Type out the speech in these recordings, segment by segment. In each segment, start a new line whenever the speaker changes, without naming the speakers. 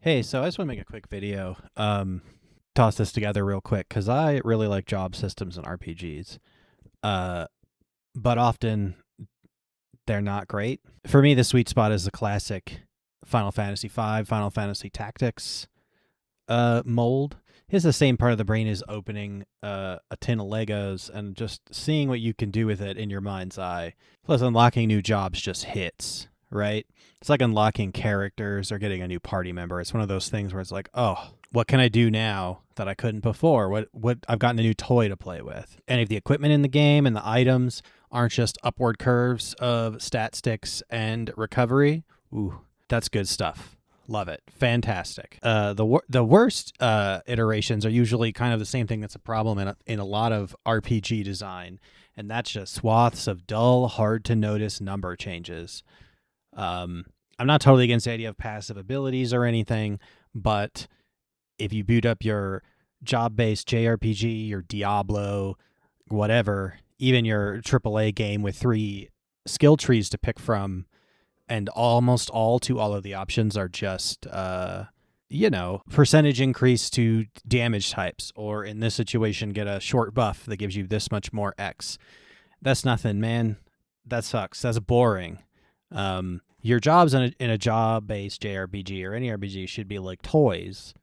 Hey, so I just want to make a quick video. Toss this together real quick because I really like job systems and RPGs. Uh, but often they're not great. For me, the sweet spot is the classic Final Fantasy V, Final Fantasy Tactics mold. It's the same part of the brain as opening a tin of Legos and just seeing what you can do with it in your mind's eye. Plus, unlocking new jobs just hits, right? It's like unlocking characters or getting a new party member. It's one of those things where it's like, oh, what can I do now that I couldn't before? What I've gotten a new toy to play with. And if the equipment in the game and the items aren't just upward curves of stat sticks and recovery, ooh, that's good stuff. Love it. Fantastic. The worst iterations are usually kind of the same thing that's a problem in a lot of RPG design, and that's just swaths of dull, hard to notice number changes. I'm not totally against the idea of passive abilities or anything, but if you boot up your job-based JRPG, your Diablo, whatever, even your AAA game with 3 skill trees to pick from, and almost all of the options are just percentage increase to damage types, or in this situation get a short buff that gives you this much more X. That's nothing, man. That sucks. That's boring. Your jobs in a job-based JRPG or any RPG should be like toys.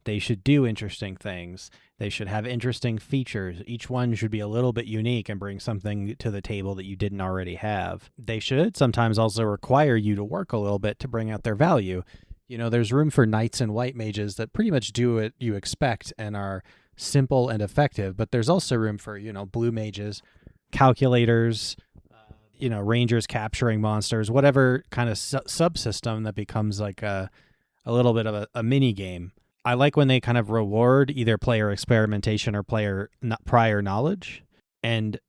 They should do interesting things. They should have interesting features. Each one should be a little bit unique and bring something to the table that you didn't already have. They should sometimes also require you to work a little bit to bring out their value. You know, there's room for knights and white mages that pretty much do what you expect and are simple and effective, but there's also room for, blue mages, calculators, rangers capturing monsters, whatever kind of subsystem that becomes like a little bit of a mini game. I like when they kind of reward either player experimentation or player prior knowledge. And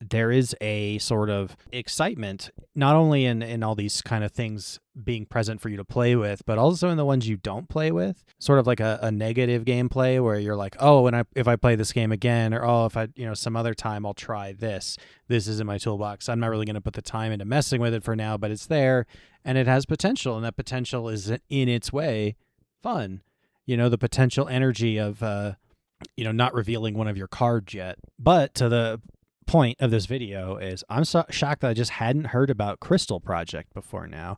there is a sort of excitement, not only in all these kind of things being present for you to play with, but also in the ones you don't play with. Sort of like a negative gameplay where you're like, oh, if I play this game again, or if I, some other time I'll try this. This is in my toolbox. I'm not really going to put the time into messing with it for now, but it's there and it has potential. And that potential is in its way fun. The potential energy of, not revealing one of your cards yet. But to the point of this video is I'm shocked that I just hadn't heard about Crystal Project before now.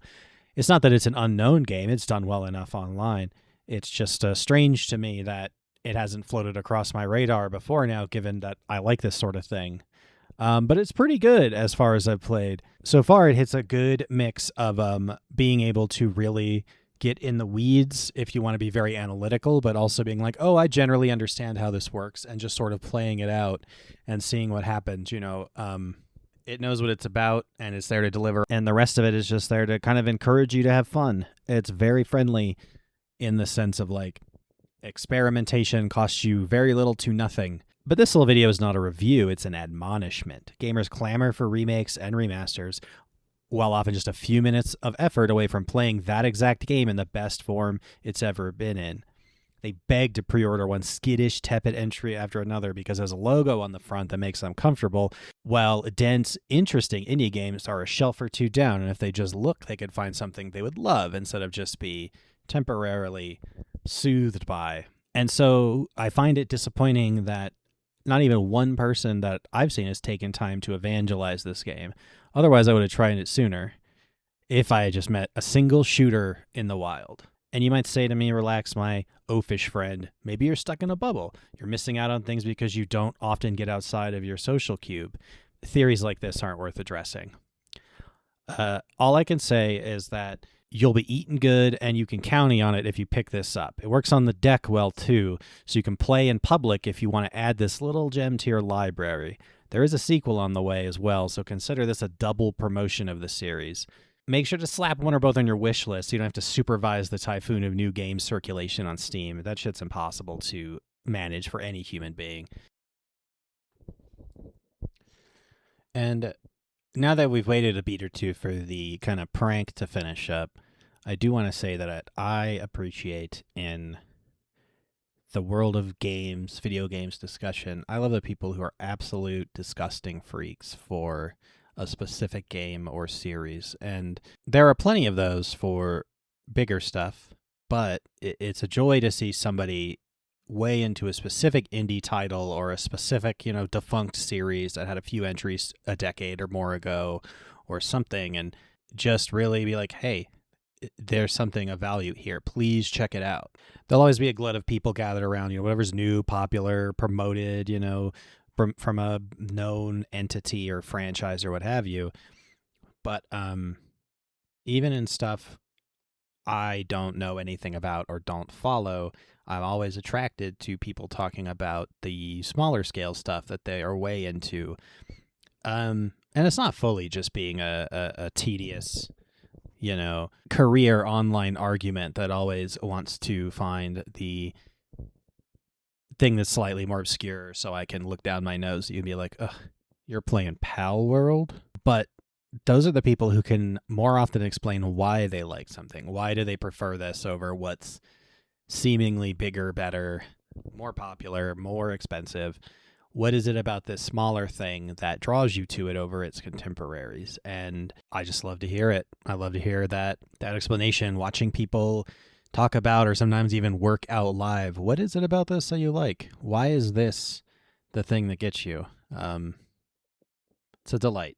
It's not that it's an unknown game. It's done well enough online. It's just strange to me that it hasn't floated across my radar before now, given that I like this sort of thing. But it's pretty good as far as I've played. So far, it hits a good mix of being able to really get in the weeds if you want to be very analytical, but also being like, oh, I generally understand how this works, and just sort of playing it out and seeing what happens. It knows what it's about and it's there to deliver. And the rest of it is just there to kind of encourage you to have fun. It's very friendly in the sense of like experimentation costs you very little to nothing. But this little video is not a review, it's an admonishment. Gamers clamor for remakes and remasters, while often just a few minutes of effort away from playing that exact game in the best form it's ever been in. They beg to pre-order one skittish, tepid entry after another because there's a logo on the front that makes them comfortable, while dense, interesting indie games are a shelf or two down, and if they just look, they could find something they would love instead of just be temporarily soothed by. And so I find it disappointing that not even one person that I've seen has taken time to evangelize this game. Otherwise, I would have tried it sooner if I had just met a single shooter in the wild. And you might say to me, relax, my oafish friend, maybe you're stuck in a bubble. You're missing out on things because you don't often get outside of your social cube. Theories like this aren't worth addressing. All I can say is that you'll be eating good, and you can county on it if you pick this up. It works on the deck well, too, so you can play in public if you want to add this little gem to your library. There is a sequel on the way as well, so consider this a double promotion of the series. Make sure to slap one or both on your wish list so you don't have to supervise the typhoon of new game circulation on Steam. That shit's impossible to manage for any human being. And now that we've waited a beat or two for the kind of prank to finish up, I do want to say that I appreciate in the world of games, video games discussion, I love the people who are absolute disgusting freaks for a specific game or series. And there are plenty of those for bigger stuff, but it's a joy to see somebody way into a specific indie title or a specific, defunct series that had a few entries a decade or more ago or something, and just really be like, hey, there's something of value here. Please check it out. There'll always be a glut of people gathered around, whatever's new, popular, promoted, from a known entity or franchise or what have you. But even in stuff I don't know anything about or don't follow, I'm always attracted to people talking about the smaller scale stuff that they are way into. And it's not fully just being a tedious, career online argument that always wants to find the thing that's slightly more obscure so I can look down my nose at you and be like, ugh, you're playing Pal World? But those are the people who can more often explain why they like something. Why do they prefer this over what's seemingly bigger, better, more popular, more expensive? What is it about this smaller thing that draws you to it over its contemporaries? And I just love to hear it. I love to hear that explanation, watching people talk about or sometimes even work out live. What is it about this that you like? Why is this the thing that gets you? It's a delight.